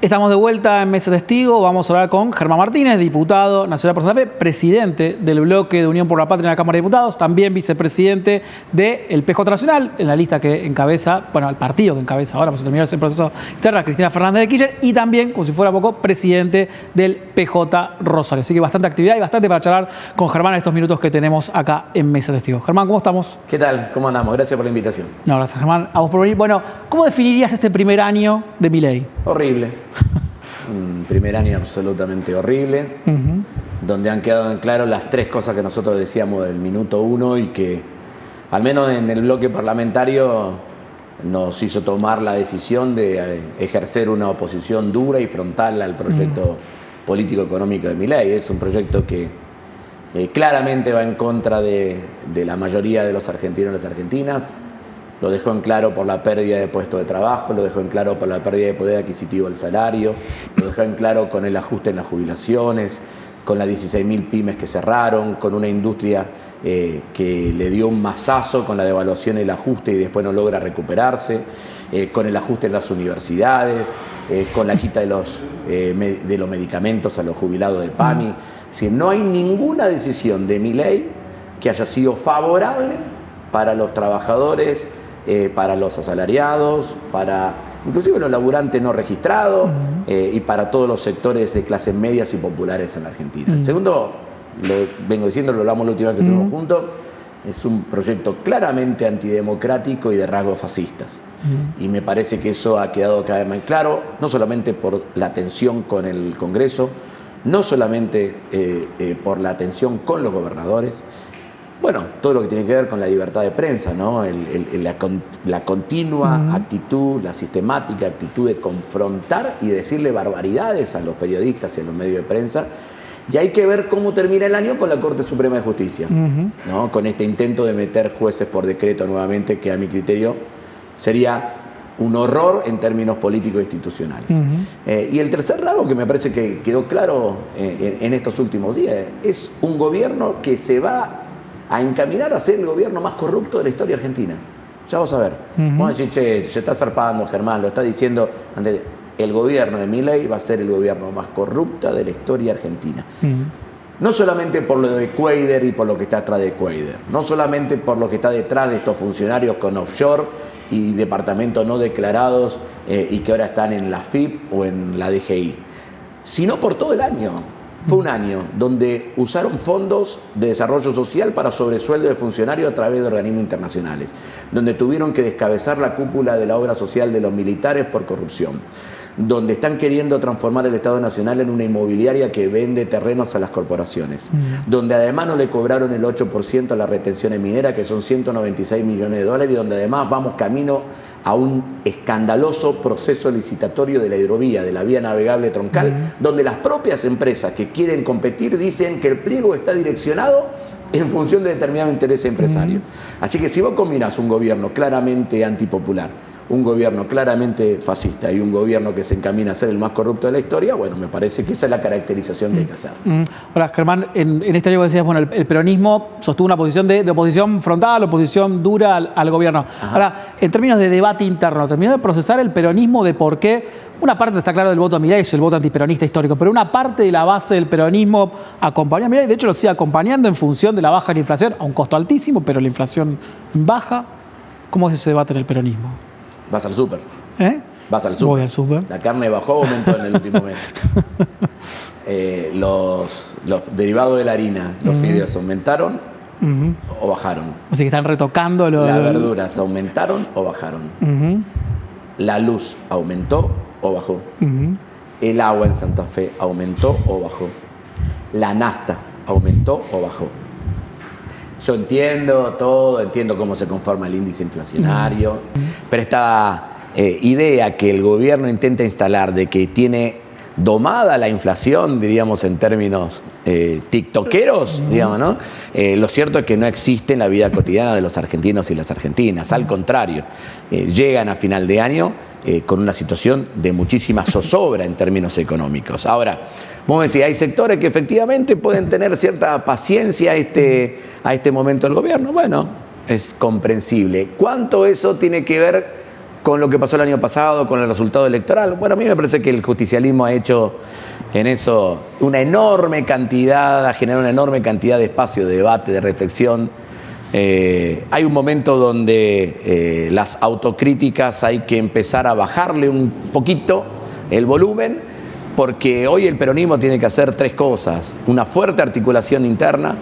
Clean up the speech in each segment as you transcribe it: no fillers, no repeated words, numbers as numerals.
Estamos de vuelta en Mesa Testigo. Vamos a hablar con Germán Martínez, diputado nacional por Santa Fe, presidente del bloque de Unión por la Patria en la Cámara de Diputados, también vicepresidente del PJ Nacional, en la lista que encabeza, bueno, el partido que encabeza ahora, pues terminó ese proceso interno, Cristina Fernández de Kirchner, y también, como si fuera poco, presidente del PJ Rosario. Así que bastante actividad y bastante para charlar con Germán en estos minutos que tenemos acá en Mesa Testigo. Germán, ¿cómo estamos? ¿Qué tal? ¿Cómo andamos? Gracias por la invitación. No, gracias, Germán. A vos por venir. Bueno, ¿cómo definirías este primer año de Milei? Horrible. Un primer año absolutamente horrible, donde han quedado en claro las tres cosas que nosotros decíamos del minuto uno y que, al menos en el bloque parlamentario, nos hizo tomar la decisión de ejercer una oposición dura y frontal al proyecto político-económico de Milei. Es un proyecto que claramente va en contra de la mayoría de los argentinos y las argentinas. Lo dejó en claro por la pérdida de puestos de trabajo, lo dejó en claro por la pérdida de poder adquisitivo del salario, lo dejó en claro con el ajuste en las jubilaciones, con las 16.000 pymes que cerraron, con una industria que le dio un mazazo con la devaluación y el ajuste y después no logra recuperarse, con el ajuste en las universidades, con la quita de los medicamentos a los jubilados de PAMI. Es decir, no hay ninguna decisión de Milei que haya sido favorable para los trabajadores, para los asalariados, para inclusive los laburantes no registrados y para todos los sectores de clases medias y populares en la Argentina. El segundo, lo vengo diciendo, lo hablamos la última vez que estuvimos juntos, es un proyecto claramente antidemocrático y de rasgos fascistas. Y me parece que eso ha quedado cada vez más claro, no solamente por la tensión con el Congreso, no solamente por la tensión con los gobernadores, bueno, todo lo que tiene que ver con la libertad de prensa, ¿no? La continua actitud, la sistemática actitud de confrontar y decirle barbaridades a los periodistas y a los medios de prensa. Y hay que ver cómo termina el año con la Corte Suprema de Justicia, ¿no? Con este intento de meter jueces por decreto nuevamente, que a mi criterio sería un horror en términos políticos e institucionales. Y el tercer rasgo que me parece que quedó claro en estos últimos días es un gobierno que se va a encaminar a ser el gobierno más corrupto de la historia argentina. Ya vas a ver. Vamos a decir, che, se está zarpando, Germán, lo está diciendo. El gobierno de Milei va a ser el gobierno más corrupto de la historia argentina. No solamente por lo de Cuadra y por lo que está atrás de Cuadra, no solamente por lo que está detrás de estos funcionarios con offshore y departamentos no declarados y que ahora están en la FIP o en la DGI, sino por todo el año. Fue un año donde usaron fondos de desarrollo social para sobresueldo de funcionarios a través de organismos internacionales, donde tuvieron que descabezar la cúpula de la obra social de los militares por corrupción, donde están queriendo transformar el Estado Nacional en una inmobiliaria que vende terrenos a las corporaciones, donde además no le cobraron el 8% a las retenciones mineras, que son 196 millones de dólares, y donde además vamos camino a un escandaloso proceso licitatorio de la hidrovía, de la vía navegable troncal, donde las propias empresas que quieren competir dicen que el pliego está direccionado en función de determinado interés empresario. Así que si vos combinás un gobierno claramente antipopular, un gobierno claramente fascista y un gobierno que se encamina a ser el más corrupto de la historia, bueno, me parece que esa es la caracterización que hay que hacer. Ahora, Germán, en este año que decías, bueno, el peronismo sostuvo una posición de oposición frontal, oposición dura al gobierno. Ahora, en términos de debate interno, terminó de procesar el peronismo de por qué una parte está claro del voto a Milei, es el voto antiperonista histórico, pero una parte de la base del peronismo acompaña a Milei, de hecho lo sigue acompañando en función de la baja de la inflación, a un costo altísimo, pero la inflación baja. ¿Cómo es ese debate en el peronismo? Vas al súper. Vas al súper. Voy al súper. La carne bajó o aumentó en el último mes. Los derivados de la harina, los fideos, ¿aumentaron o bajaron? O sea que están retocando las verduras, ¿aumentaron o bajaron? La luz, ¿aumentó o bajó? El agua en Santa Fe, ¿aumentó o bajó? La nafta, ¿aumentó o bajó? Yo entiendo todo, entiendo cómo se conforma el índice inflacionario, pero esta idea que el gobierno intenta instalar de que tiene domada la inflación, diríamos en términos tiktokeros, digamos, ¿no? Lo cierto es que no existe en la vida cotidiana de los argentinos y las argentinas. Al contrario, llegan a final de año con una situación de muchísima zozobra en términos económicos. Ahora, vos decís, hay sectores que efectivamente pueden tener cierta paciencia a este momento del gobierno. Bueno, es comprensible. ¿Cuánto eso tiene que ver con lo que pasó el año pasado, con el resultado electoral. Bueno, a mí me parece que el justicialismo ha hecho en eso una enorme cantidad, ha generado una enorme cantidad de espacio de debate, de reflexión. Hay un momento donde las autocríticas hay que empezar a bajarle un poquito el volumen, porque hoy el peronismo tiene que hacer tres cosas: una fuerte articulación interna,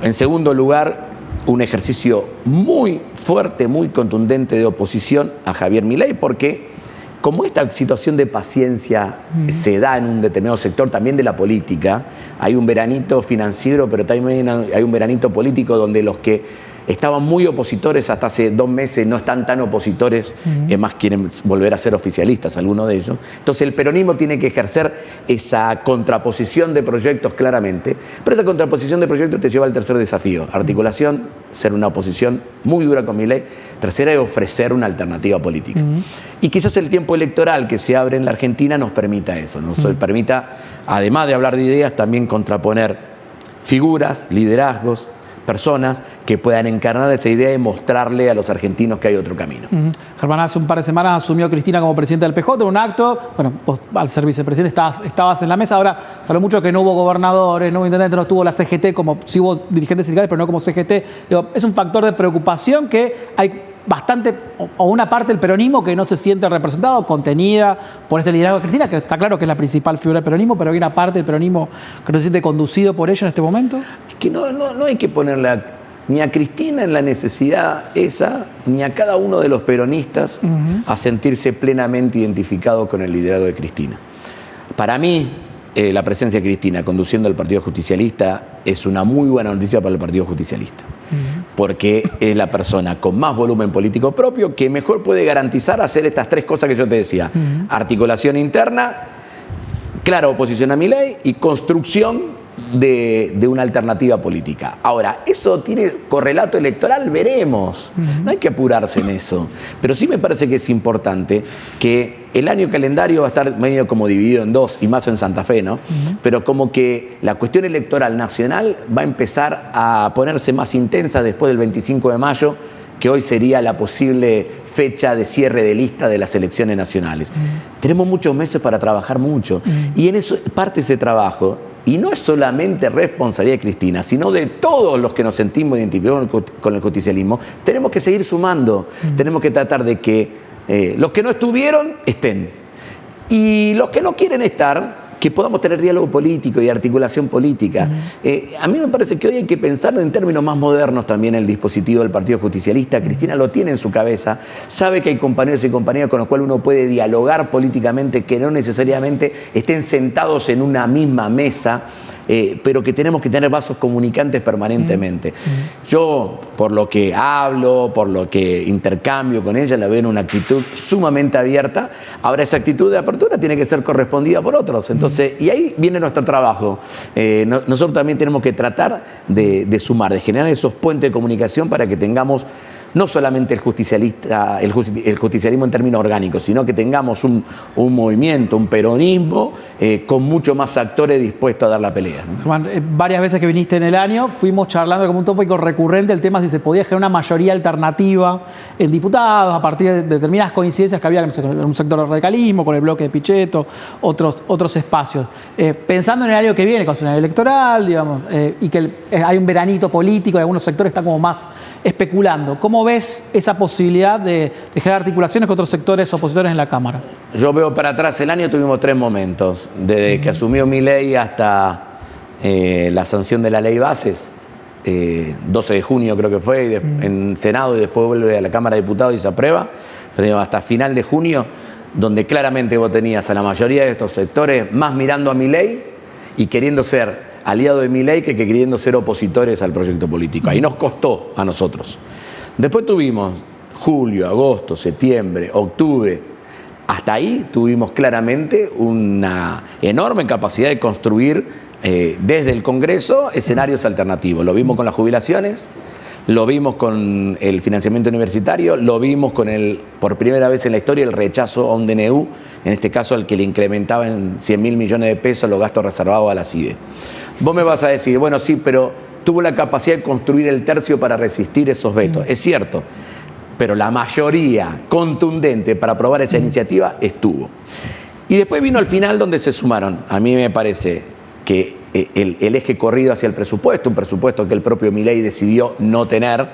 en segundo lugar, un ejercicio muy fuerte, muy contundente de oposición a Javier Milei, porque como esta situación de paciencia se da en un determinado sector también de la política, hay un veranito financiero, pero también hay un veranito político donde los que estaban muy opositores hasta hace 2 meses no están tan opositores, es más, quieren volver a ser oficialistas, algunos de ellos. Entonces el peronismo tiene que ejercer esa contraposición de proyectos claramente, pero esa contraposición de proyectos te lleva al tercer desafío: articulación, ser una oposición muy dura con Milei. Tercera es ofrecer una alternativa política. Y quizás el tiempo electoral que se abre en la Argentina nos permita eso, nos permita, además de hablar de ideas, también contraponer figuras, liderazgos, personas que puedan encarnar esa idea y mostrarle a los argentinos que hay otro camino. Germán, hace un par de semanas asumió Cristina como presidenta del PJ en un acto. Bueno, vos al ser vicepresidente estabas en la mesa. Ahora se habló mucho que no hubo gobernadores, no hubo intendentes, no estuvo la CGT, como sí hubo dirigentes sindicales, pero no como CGT. Digo, es un factor de preocupación que hay bastante, o una parte del peronismo que no se siente representado, contenida por este liderazgo de Cristina, que está claro que es la principal figura del peronismo, pero hay una parte del peronismo que no se siente conducido por ello en este momento. Es que no hay que ponerla ni a Cristina en la necesidad esa, ni a cada uno de los peronistas a sentirse plenamente identificado con el liderazgo de Cristina. Para mí, la presencia de Cristina conduciendo al Partido Justicialista es una muy buena noticia para el Partido Justicialista, porque es la persona con más volumen político propio que mejor puede garantizar hacer estas tres cosas que yo te decía: articulación interna, clara oposición a Milei y construcción de una alternativa política. Ahora, ¿eso tiene correlato electoral? Veremos. No hay que apurarse en eso. Pero sí me parece que es importante que el año calendario va a estar medio como dividido en dos, y más en Santa Fe, ¿no? Pero como que la cuestión electoral nacional va a empezar a ponerse más intensa después del 25 de mayo, que hoy sería la posible fecha de cierre de lista de las elecciones nacionales. Tenemos muchos meses para trabajar mucho. Y en eso parte ese trabajo. Y no es solamente responsabilidad de Cristina, sino de todos los que nos sentimos identificados con el justicialismo. Tenemos que seguir sumando. Tenemos que tratar de que los que no estuvieron estén. Y los que no quieren estar, que podamos tener diálogo político y articulación política. A mí me parece que hoy hay que pensar en términos más modernos también el dispositivo del Partido Justicialista. Cristina lo tiene en su cabeza, sabe que hay compañeros y compañeras con los cuales uno puede dialogar políticamente, que no necesariamente estén sentados en una misma mesa, pero que tenemos que tener vasos comunicantes permanentemente. Yo, por lo que hablo, por lo que intercambio con ella, la veo en una actitud sumamente abierta. Ahora, esa actitud de apertura tiene que ser correspondida por otros. Entonces, y ahí viene nuestro trabajo. Nosotros también tenemos que tratar de sumar, de generar esos puentes de comunicación para que tengamos no solamente el justicialismo en términos orgánicos, sino que tengamos un movimiento, un peronismo con mucho más actores dispuestos a dar la pelea, ¿no? Germán, varias veces que viniste en el año fuimos charlando como un tópico recurrente el tema si se podía generar una mayoría alternativa en diputados a partir de determinadas coincidencias que había en un sector del radicalismo, con el bloque de Pichetto, otros espacios. Pensando en el año que viene, con el electoral, digamos, y que hay un veranito político y algunos sectores están como más especulando. ¿Cómo ves esa posibilidad de generar articulaciones con otros sectores opositores en la Cámara? Yo veo para atrás, el año tuvimos 3 momentos, desde que asumió Milei hasta la sanción de la ley bases, 12 de junio creo que fue, en Senado y después vuelve a la Cámara de Diputados y se aprueba, pero hasta final de junio, donde claramente vos tenías a la mayoría de estos sectores más mirando a Milei y queriendo ser aliado de Milei que queriendo ser opositores al proyecto político. Ahí nos costó a nosotros. Después tuvimos julio, agosto, septiembre, octubre. Hasta ahí tuvimos claramente una enorme capacidad de construir desde el Congreso escenarios alternativos. Lo vimos con las jubilaciones, lo vimos con el financiamiento universitario, lo vimos con por primera vez en la historia, el rechazo a un DNU, en este caso al que le incrementaba en 100.000 millones de pesos los gastos reservados a la CIDE. Vos me vas a decir, bueno, sí, pero tuvo la capacidad de construir el tercio para resistir esos vetos. Es cierto, pero la mayoría contundente para aprobar esa iniciativa estuvo. Y después vino al final donde se sumaron, a mí me parece que el eje corrido hacia el presupuesto, un presupuesto que el propio Milei decidió no tener.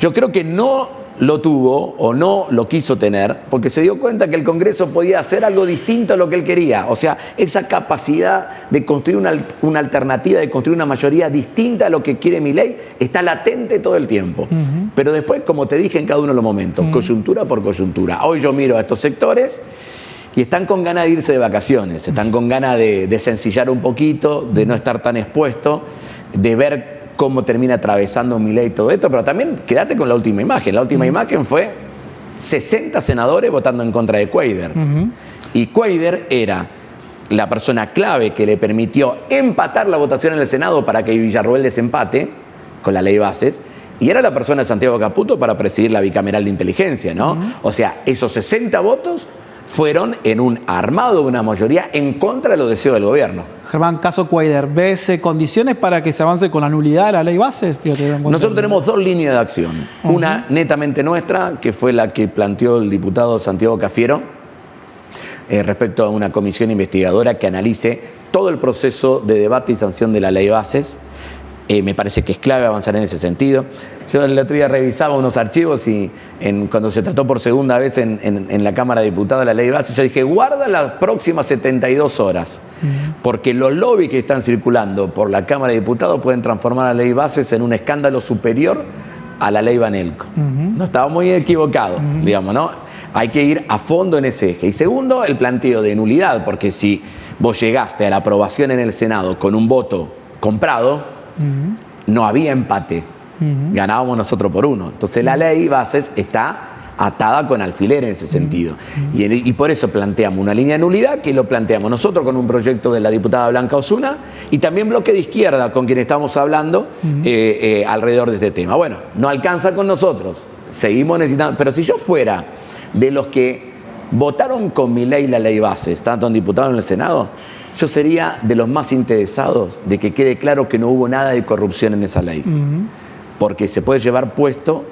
Yo creo que no lo tuvo o no lo quiso tener porque se dio cuenta que el Congreso podía hacer algo distinto a lo que él quería. O sea, esa capacidad de construir una alternativa, de construir una mayoría distinta a lo que quiere Milei, está latente todo el tiempo. Pero después, como te dije en cada uno de los momentos, coyuntura por coyuntura. Hoy yo miro a estos sectores y están con ganas de irse de vacaciones, están con ganas de sencillar un poquito, de no estar tan expuesto, de ver cómo termina atravesando Milei todo esto, pero también quédate con la última imagen. La última imagen fue 60 senadores votando en contra de Cuéllar. Y Cuéllar era la persona clave que le permitió empatar la votación en el Senado para que Villarroel desempate con la ley bases, y era la persona de Santiago Caputo para presidir la bicameral de inteligencia, ¿no? O sea, esos 60 votos fueron en un armado de una mayoría en contra de los deseos del gobierno. Germán, caso Cuéllar, ¿ves condiciones para que se avance con la nulidad de la ley base? Nosotros tenemos dos líneas de acción. Una netamente nuestra, que fue la que planteó el diputado Santiago Cafiero, respecto a una comisión investigadora que analice todo el proceso de debate y sanción de la ley bases. Me parece que es clave avanzar en ese sentido. Yo el otro día revisaba unos archivos y cuando se trató por segunda vez en la Cámara de Diputados la ley base, yo dije, guarda las próximas 72 horas, porque los lobbies que están circulando por la Cámara de Diputados pueden transformar la ley bases en un escándalo superior a la ley Banelco. No estaba muy equivocado, digamos, ¿no? Hay que ir a fondo en ese eje. Y segundo, el planteo de nulidad, porque si vos llegaste a la aprobación en el Senado con un voto comprado, no había empate, ganábamos nosotros por uno. Entonces la ley bases está atada con alfiler en ese sentido. Y por eso planteamos una línea de nulidad, que lo planteamos nosotros con un proyecto de la diputada Blanca Osuna y también bloque de izquierda con quien estamos hablando alrededor de este tema. Bueno, no alcanza con nosotros, seguimos necesitando, pero si yo fuera de los que votaron con Milei la ley bases, tanto en diputados como en el Senado, yo sería de los más interesados de que quede claro que no hubo nada de corrupción en esa ley. Porque se puede llevar puesto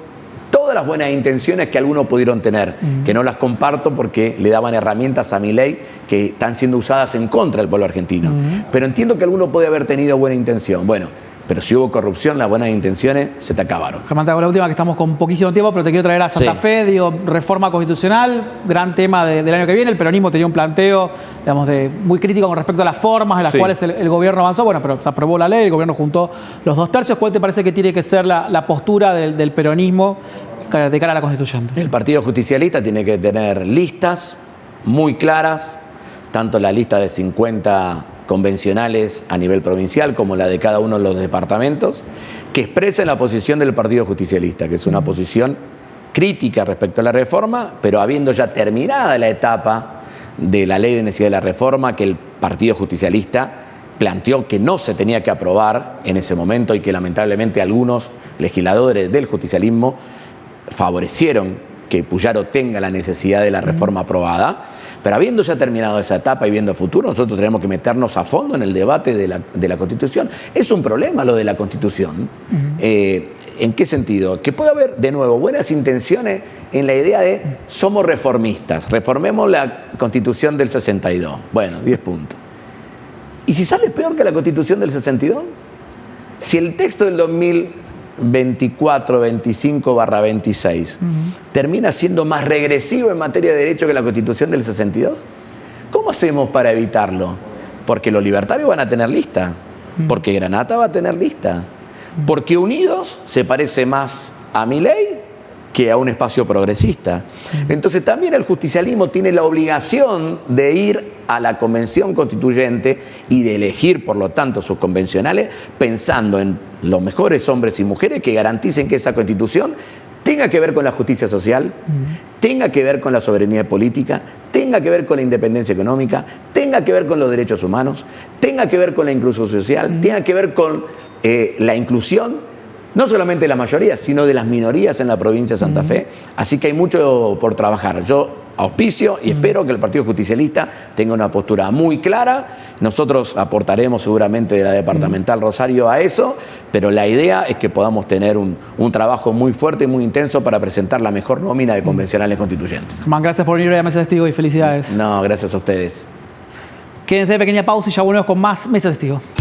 todas las buenas intenciones que algunos pudieron tener, que no las comparto porque le daban herramientas a Milei que están siendo usadas en contra del pueblo argentino. Pero entiendo que alguno puede haber tenido buena intención. Bueno, pero si hubo corrupción, las buenas intenciones se te acabaron. Germán, te hago la última, que estamos con poquísimo tiempo, pero te quiero traer a Santa Fe, digo, reforma constitucional, gran tema del año que viene. El peronismo tenía un planteo, digamos, muy crítico con respecto a las formas en las cuales el gobierno avanzó. Bueno, pero se aprobó la ley, el gobierno juntó los 2/3. ¿Cuál te parece que tiene que ser la postura del peronismo de cara a la Constitución? El Partido Justicialista tiene que tener listas muy claras, tanto la lista de 50 convencionales a nivel provincial como la de cada uno de los departamentos, que expresen la posición del Partido Justicialista, que es una posición crítica respecto a la reforma, pero habiendo ya terminada la etapa de la ley de necesidad de la reforma, que el Partido Justicialista planteó que no se tenía que aprobar en ese momento y que lamentablemente algunos legisladores del justicialismo favorecieron que Puyaro tenga la necesidad de la reforma aprobada. Pero habiendo ya terminado esa etapa y viendo el futuro, nosotros tenemos que meternos a fondo en el debate de la Constitución. Es un problema lo de la Constitución. ¿En qué sentido? Que puede haber, de nuevo, buenas intenciones en la idea de somos reformistas, reformemos la Constitución del 62. Bueno, 10 puntos. ¿Y si sale peor que la Constitución del 62? Si el texto del 2024-25/26 termina siendo más regresivo en materia de derecho que la Constitución del 62, ¿cómo hacemos para evitarlo? Porque los libertarios van a tener lista, porque Granata va a tener lista, porque Unidos se parece más a Milei que a un espacio progresista. Entonces también el justicialismo tiene la obligación de ir a la convención constituyente y de elegir, por lo tanto, sus convencionales pensando en los mejores hombres y mujeres que garanticen que esa constitución tenga que ver con la justicia social, tenga que ver con la soberanía política, tenga que ver con la independencia económica, tenga que ver con los derechos humanos, tenga que ver con la inclusión social, tenga que ver con la inclusión no solamente de la mayoría, sino de las minorías en la provincia de Santa Fe. Así que hay mucho por trabajar. Yo auspicio y espero que el Partido Justicialista tenga una postura muy clara. Nosotros aportaremos seguramente de la departamental Rosario a eso, pero la idea es que podamos tener un trabajo muy fuerte y muy intenso para presentar la mejor nómina de convencionales constituyentes. Germán, gracias por venir hoy a Mesa de Testigos y felicidades. No, gracias a ustedes. Quédense, pequeña pausa y ya volvemos con más Mesa de Testigos.